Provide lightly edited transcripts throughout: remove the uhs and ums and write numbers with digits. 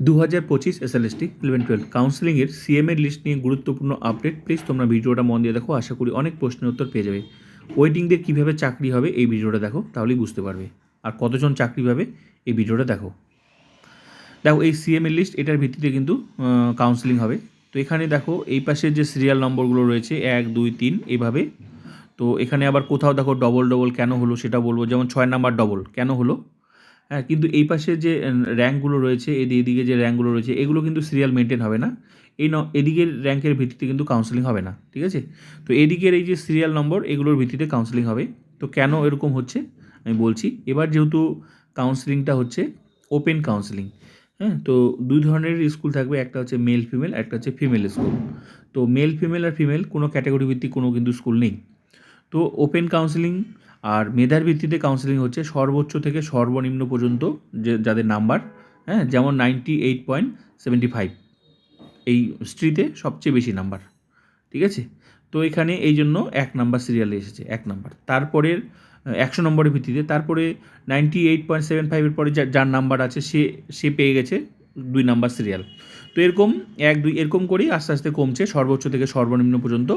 2025 SLST 11-12 কাউন্সেলিংয়ের সিএমের list নিয়ে গুরুত্বপূর্ণ update. Please তোমরা ভিডিওটা মন দিয়ে দেখো, আশা করি অনেক প্রশ্নের উত্তর পেয়ে যাবে। ওয়েটিংদের কীভাবে চাকরি হবে এই ভিডিওটা দেখো, তাহলেই বুঝতে পারবে। আর কতজন চাকরি পাবে এই ভিডিওটা দেখো। এই সিএমের লিস্ট, এটার ভিত্তিতে কিন্তু কাউন্সেলিং হবে। তো এখানে দেখো এই পাশে যে সিরিয়াল নম্বরগুলো রয়েছে 1, 2, 3 এইভাবে। তো এখানে আবার কোথাও দেখো ডবল ডবল কেন হলো সেটা বলবো, যেমন 6 নাম্বার ডবল কেন হলো। হ্যাঁ, কিন্তু এই পাশে যে র্যাঙ্কগুলো রয়েছে, এদিকে যে র্যাঙ্কগুলো রয়েছে এগুলো কিন্তু সিরিয়াল মেনটেন হবে না। এদিকের র্যাঙ্কের ভিত্তিতে কিন্তু কাউন্সেলিং হবে না, ঠিক আছে। তো এদিকের এই যে সিরিয়াল নম্বর এগুলোর ভিত্তিতে কাউন্সেলিং হবে। তো কেন এরকম হচ্ছে আমি বলছি। এবার যেহেতু কাউন্সেলিংটা হচ্ছে ওপেন কাউন্সেলিং, হ্যাঁ, তো দুই ধরনের স্কুল থাকবে, একটা হচ্ছে মেল ফিমেল, একটা হচ্ছে ফিমেল স্কুল। তো মেল ফিমেল আর ফিমেল কোনো ক্যাটাগরি ভিত্তিক কোনো কিন্তু স্কুল নেই। তো ওপেন কাউন্সেলিং আর মেধার ভিত্তিতে কাউন্সেলিং হচ্ছে সর্বোচ্চ থেকে সর্বনিম্ন পর্যন্ত যে যাদের নাম্বার, হ্যাঁ, যেমন 98.75 এই স্ট্রিতে সবচেয়ে বেশি নাম্বার, ঠিক আছে। তো এখানে এই জন্য 1 নাম্বার সিরিয়ালে এসেছে 1 নাম্বার। তারপরের 100 নম্বরের ভিত্তিতে তারপরে 98.75-এর পরে যার নাম্বার আছে সে পেয়ে গেছে 2 নাম্বার সিরিয়াল। তো এরকম 1, 2 এরকম করেই আস্তে আস্তে কমছে সর্বোচ্চ থেকে সর্বনিম্ন পর্যন্ত।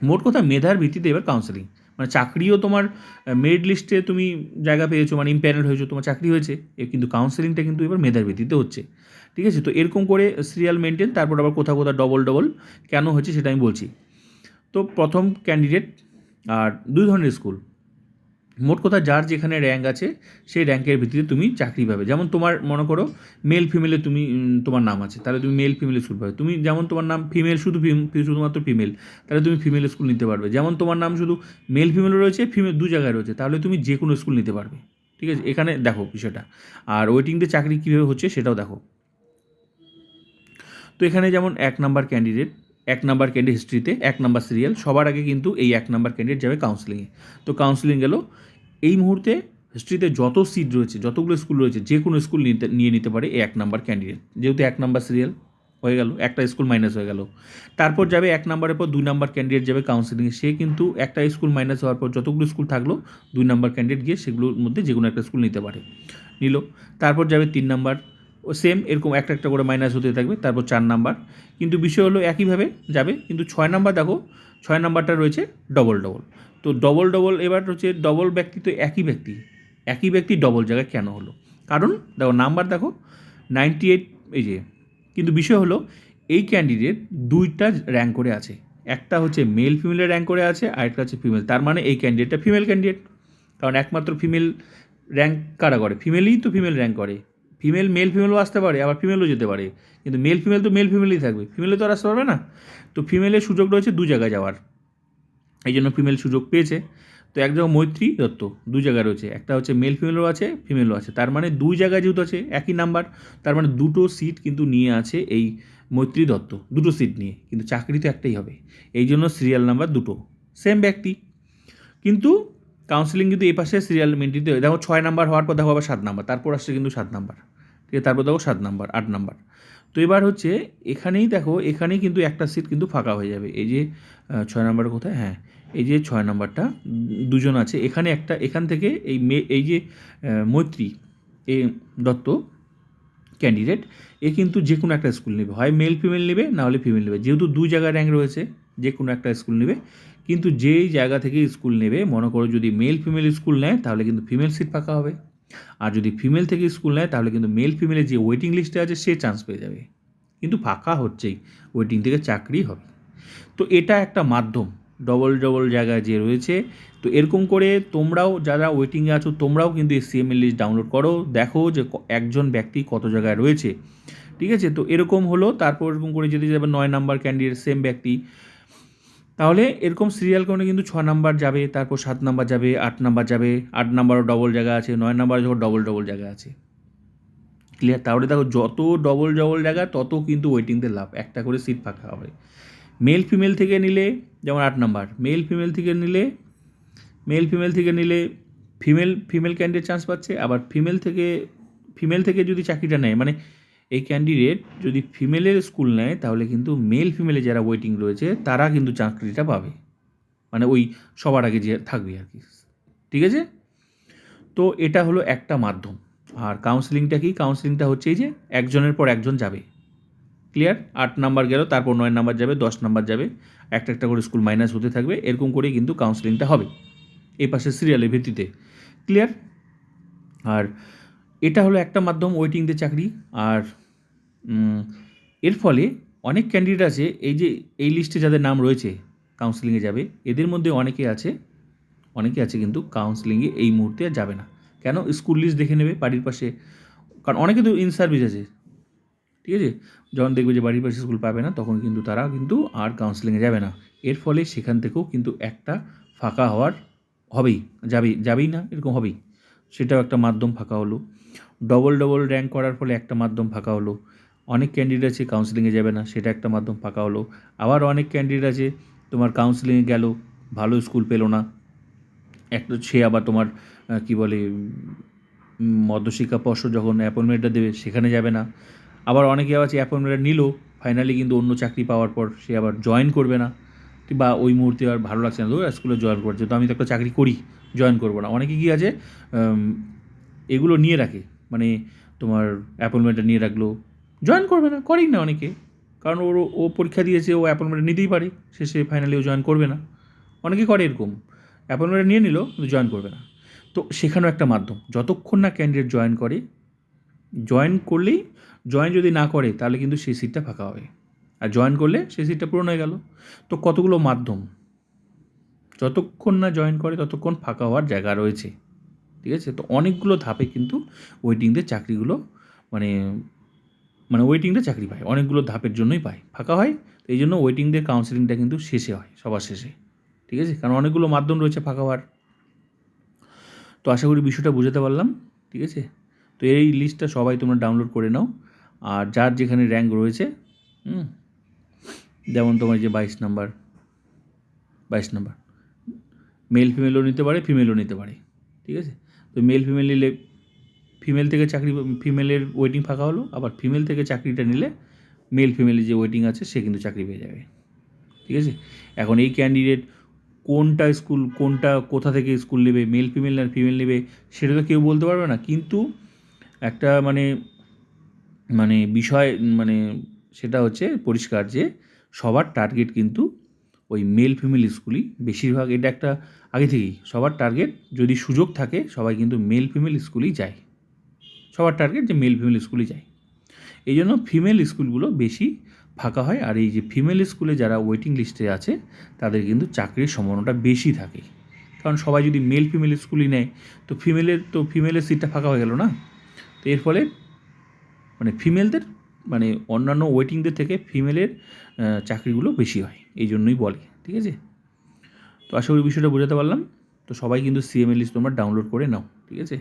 মোট কথা মেধার ভিত্তিতে এবার কাউন্সেলিং, মানে চাকরিও তোমার মেরিট লিস্টে তুমি জায়গা পেয়েছো, মানে ইম্প্যানেল হয়েছো, তোমার চাকরি হয়েছে, কিন্তু কাউন্সেলিংটা কিন্তু এবার মেধার ভিত্তিতে হচ্ছে, ঠিক আছে। তো এরকম করে সিরিয়াল মেনটেন, তারপর আবার কোথাও কোথাও ডবল ডবল কেন হচ্ছে সেটা আমি বলছি। তো প্রথম ক্যান্ডিডেট আর 2 ধরনের স্কুল, মোট কথা যার যেখানে র্যাঙ্ক আছে সেই র্যাঙ্কের ভিত্তিতে তুমি চাকরি পাবে। যেমন তোমার মনে করো মেল ফিমেলে তুমি তোমার নাম আছে, তাহলে তুমি মেল ফিমেল স্কুল পাবে। তুমি যেমন তোমার নাম ফিমেল শুধুমাত্র ফিমেল, তাহলে তুমি ফিমেল স্কুল নিতে পারবে। যেমন তোমার নাম শুধু মেল ফিমেলও রয়েছে, ফিমেল 2 জায়গায় রয়েছে, তাহলে তুমি যে কোনো স্কুল নিতে পারবে, ঠিক আছে। এখানে দেখো বিষয়টা। আর ওয়েটিংতে চাকরি কীভাবে হচ্ছে সেটাও দেখো। তো এখানে যেমন 1 নাম্বার ক্যান্ডিডেট হিস্ট্রিতে 1 নাম্বার সিরিয়াল, সবার আগে কিন্তু এই 1 নাম্বার ক্যান্ডিডেট যাবে কাউন্সেলিংয়ে। তো কাউন্সেলিং গেল। এই মুহূর্তে হিস্ট্রিতে যত সিট রয়েছে, যতগুলো স্কুল রয়েছে, যে কোনো স্কুল নিয়ে নিতে পারে এই 1 নাম্বার ক্যান্ডিডেট, যেহেতু 1 নাম্বার সিরিয়াল হয়ে গেল, একটা স্কুল মাইনাস হয়ে গেল। তারপর যাবে 1 নাম্বারের পর 2 নাম্বার ক্যান্ডিডেট যাবে কাউন্সেলিংয়ে, সে কিন্তু একটা স্কুল মাইনাস হওয়ার পর যতগুলো স্কুল থাকলো 2 নাম্বার ক্যান্ডিডেট গিয়ে সেগুলোর মধ্যে যে কোনো একটা স্কুল নিতে পারে, নিল। তারপর যাবে 3 নাম্বার, ও সেম এরকম একটা একটা করে মাইনাস হতে থাকবে। তারপর 4 নাম্বার, কিন্তু বিষয় হলো একইভাবে যাবে, কিন্তু 6 নাম্বার দেখো 6 নাম্বারটা রয়েছে ডবল ডবল। তো ডবল ডবল এবার হচ্ছে ডবল ব্যক্তি, তো একই ব্যক্তি ডবল জায়গায় কেন হলো? কারণ দেখো নাম্বার দেখো 98 এই যে, কিন্তু বিষয় হলো এই ক্যান্ডিডেট 2টা র্যাঙ্ক করে আছে, একটা হচ্ছে মেল ফিমেলের র্যাঙ্ক করে আছে আর একটা হচ্ছে ফিমেল। তার মানে এই ক্যান্ডিডেটটা ফিমেল ক্যান্ডিডেট, কারণ একমাত্র ফিমেল র্যাঙ্ক কারা করে, ফিমেলই তো ফিমেল র্যাঙ্ক করে। মেল ফিমেলও আসতে পারে, আবার ফিমেলও যেতে পারে, কিন্তু মেল ফিমেল তো মেল ফিমেলই থাকবে, ফিমেলে তো আর আসতে পারবে না। তো ফিমেলের সুযোগ রয়েছে 2 জায়গায় যাওয়ার, এই জন্য ফিমেল সুযোগ পেয়েছে। তো এক জায়গায় মৈত্রী দত্ত 2 জায়গায় রয়েছে, একটা হচ্ছে মেল ফিমেলও আছে, ফিমেলও আছে, তার মানে 2 জায়গায় যেহেতু আছে একই নাম্বার, তার মানে 2টো সিট কিন্তু নিয়ে আছে এই মৈত্রী দত্ত, 2টো সিট নিয়ে, কিন্তু চাকরি তো একটাই হবে, এই জন্য সিরিয়াল নাম্বার 2টো সেম ব্যক্তি। কিন্তু কাউন্সেলিং কিন্তু এই পাশে সিরিয়াল মেনটেন, দেখো 6 নাম্বার হওয়ার পর দেখো আবার 7 নাম্বার, তারপর আসছে কিন্তু 7 নাম্বার, ঠিক আছে, তারপর দেখো 7 নাম্বার, 8 নাম্বার। তো এবার হচ্ছে এখানেই দেখো, এখানেই কিন্তু একটা সিট কিন্তু ফাঁকা হয়ে যাবে। এই যে 6 নাম্বার কোথায়, হ্যাঁ, এই যে 6 নাম্বারটা 2 জন আছে, এখানে একটা, এখান থেকে এই যে মৈত্রী এ দত্ত ক্যান্ডিডেট, এ কিন্তু যে কোনো একটা স্কুল নেবে, হয় মেল ফিমেল নেবে, না হলে ফিমেল নেবে, যেহেতু 2 জায়গায় র্যাঙ্ক রয়েছে যে কোনো একটা স্কুল নেবে। কিন্তু যেই জায়গা থেকে স্কুল নেবে, মনে করো যদি মেল ফিমেল স্কুল নেয় তাহলে কিন্তু ফিমেল সিট ফাঁকা হবে, আর যদি ফিমেল থেকে স্কুল নেয় তাহলে কিন্তু মেল ফিমেলের যে ওয়েটিং লিস্টে আছে সে চান্স পেয়ে যাবে, কিন্তু ফাঁকা হচ্ছেই, ওয়েটিং থেকে চাকরি হবে। তো এটা একটা মাধ্যম, ডবল ডবল জায়গায় যে রয়েছে। তো এরকম করে তোমরাও যারা ওয়েটিংয়ে আছো তোমরাও কিন্তু এই সিএমএল লিস্ট ডাউনলোড করো, দেখো যে একজন ব্যক্তি কত জায়গায় রয়েছে, ঠিক আছে। তো এরকম হলো, তারপর এরকম করে যদি যাবে 9 নাম্বার ক্যান্ডিডেট সেম ব্যক্তি, তাহলে এরকম সিরিয়াল করে কিন্তু 6 নাম্বার যাবে, তারপর 7 নাম্বার যাবে, 8 নাম্বার যাবে, 8 নাম্বারও ডবল জায়গা আছে, 9 নাম্বার যখন ডবল ডবল জায়গা আছে, ক্লিয়ার। তাহলে দেখো যত ডবল ডবল জায়গা তত কিন্তু ওয়েটিংতে লাভ, একটা করে সিট ফাঁকা হবে। মেল ফিমেল থেকে নিলে যেমন 8 নাম্বার, মেল ফিমেল থেকে নিলে ফিমেল ক্যান্ডিডেট চান্স পাচ্ছে, আবার ফিমেল থেকে যদি চাকরিটা নেয়, মানে এই ক্যান্ডিডেট যদি ফিমেলের স্কুল নেয় তাহলে কিন্তু মেল ফিমেলে যারা ওয়েটিং রয়েছে তারা কিন্তু চাকরিটা পাবে, মানে ওই সবার আগে যে থাকবে আর কি, ঠিক আছে। তো এটা হলো একটা মাধ্যম আর কাউন্সেলিংটা কি? কাউন্সেলিংটা হচ্ছে এই যে একজনের পর একজন যাবে, ক্লিয়ার? 8 নাম্বার গেল, তারপর 9 নাম্বার যাবে, 10 নাম্বার যাবে, একটা একটা করে স্কুল মাইনাস হতে থাকবে, এরকম করেই কিন্তু কাউন্সেলিংটা হবে এই পাশে সিরিয়ালের ভিত্তিতে, ক্লিয়ার? আর এটা হলো একটা মাধ্যম ওয়েটিংদের চাকরি। আর এর ফলে অনেক ক্যান্ডিডেট আছে, এই যে এই লিস্টে যাদের নাম রয়েছে কাউন্সেলিংয়ে যাবে, এদের মধ্যে অনেকে আছে কিন্তু কাউন্সেলিংয়ে এই মুহূর্তে আর যাবে না। কেন? স্কুল লিস্ট দেখে নেবে বাড়ির পাশে, কারণ অনেকে তো ইন সার্ভিস আছে, ঠিক আছে? যখন দেখবে যে বাড়ির পাশে স্কুল পাবে না, তখন কিন্তু তারা কিন্তু আর কাউন্সেলিংয়ে যাবে না। এর ফলে সেখান থেকেও কিন্তু একটা ফাঁকা হবেই, যাবেই না, এরকম হবেই। সেটাও একটা মাধ্যম ফাঁকা হলো। ডবল র্যাঙ্ক করার ফলে একটা মাধ্যম ফাঁকা হলো। অনেক ক্যান্ডিডেট আছে কাউন্সেলিংয়ে যাবে না, সেটা একটা মাধ্যম ফাঁকা হলো। আবার অনেক ক্যান্ডিডেট আছে তোমার কাউন্সেলিংয়ে গেল, ভালো স্কুল পেলো না, একটা সে আবার তোমার কী বলে মধ্যশিক্ষা পর্ষদ যখন অ্যাপয়েন্টমেন্টটা দেবে সেখানে যাবে না। আবার অনেকে আছে অ্যাপয়েন্টমেন্টটা নিল, ফাইনালি কিন্তু অন্য চাকরি পাওয়ার পর সে আবার জয়েন করবে না, বা ওই মুহূর্তে আর ভালো লাগছে না, স্কুলে জয়েন করছে, তো আমি তো একটা চাকরি করি, জয়েন করবো না। অনেকে কী আছে এগুলো নিয়ে রাখে, মানে তোমার অ্যাপয়েন্টমেন্টটা নিয়ে রাখলো, জয়েন করবে না, করেই না অনেকে, কারণ ও পরীক্ষা দিয়েছে, ও অ্যাপয়েন্টমেন্ট নিতেই পারে, শেষে ফাইনালি ও জয়েন করবে না। অনেকে করে এরকম, অ্যাপয়েন্টমেন্ট নিয়ে নিল কিন্তু জয়েন করবে না। তো সেখানেও একটা মাধ্যম, যতক্ষণ না ক্যান্ডিডেট জয়েন করে, জয়েন যদি না করে তাহলে কিন্তু সেই সিটটা ফাঁকা হবে, আর জয়েন করলে সেই সিটটা পূরণ হয়ে গেল। তো কতগুলো মাধ্যম, যতক্ষণ না জয়েন করে ততক্ষণ ফাঁকা হওয়ার জায়গা রয়েছে, ঠিক আছে? তো অনেকগুলো ধাপে কিন্তু ওয়েটিংদের চাকরিগুলো মানে ওয়েটিংটা চাকরি পায়, অনেকগুলো ধাপের জন্যই পায়, ফাঁকা হয়। তো এই জন্য ওয়েটিংদের কাউন্সেলিংটা কিন্তু শেষে হয়, সবার শেষে, ঠিক আছে? কারণ অনেকগুলো মাধ্যম রয়েছে ফাঁকা হওয়ার। তো আশা করি বিষয়টা বুঝাতে পারলাম, ঠিক আছে? তো এই লিস্টটা সবাই তোমরা ডাউনলোড করে নাও, আর যার যেখানে র্যাঙ্ক রয়েছে, যেমন তোমার যে 22 নাম্বার মেল ফিমেলও নিতে পারে, ফিমেলও নিতে পারে, ঠিক আছে? তো মেল ফিমেল নিলে ফিমেল থেকে চাকরি, ফিমেলের ওয়েটিং ফাঁকা হলো, আবার ফিমেল থেকে চাকরিটা নিলে মেল ফিমেলের যে ওয়েটিং আছে সে কিন্তু চাকরি পেয়ে যাবে, ঠিক আছে? এখন এই ক্যান্ডিডেট কোথা থেকে স্কুল নেবে, মেল ফিমেল না ফিমেল নেবে, সেটা তো কেউ বলতে পারবে না। কিন্তু একটা বিষয় সেটা হচ্ছে পরিষ্কার যে সবার টার্গেট কিন্তু ওই মেল ফিমেল স্কুলই বেশিরভাগ, এটা একটা আগে থেকেই সবার টার্গেট, যদি সুযোগ থাকে সবাই কিন্তু মেল ফিমেল স্কুলেই যায়, সবার টার্গেট যে মেল ফিমেল স্কুলেই যায়। এই জন্য ফিমেল স্কুলগুলো বেশি ফাঁকা হয়, আর এই যে ফিমেল স্কুলে যারা ওয়েটিং লিস্টে আছে তাদের কিন্তু চাকরির সম্ভাবনাটা বেশি থাকে, কারণ সবাই যদি মেল ফিমেল স্কুলই নেয় তো ফিমেলের সিটটা ফাঁকা হয়ে গেল না। তো এর ফলে ফিমেলদের অন্যান্য ওয়েটিংদের থেকে ফিমেলের চাকরিগুলো বেশি হয়, এই জন্যই বলে, ঠিক আছে? তো আশা করি বিষয়টা বোঝাতে পারলাম। তো সবাই কিন্তু সিএমএ লিস্ট তোমরা ডাউনলোড করে নাও, ঠিক আছে?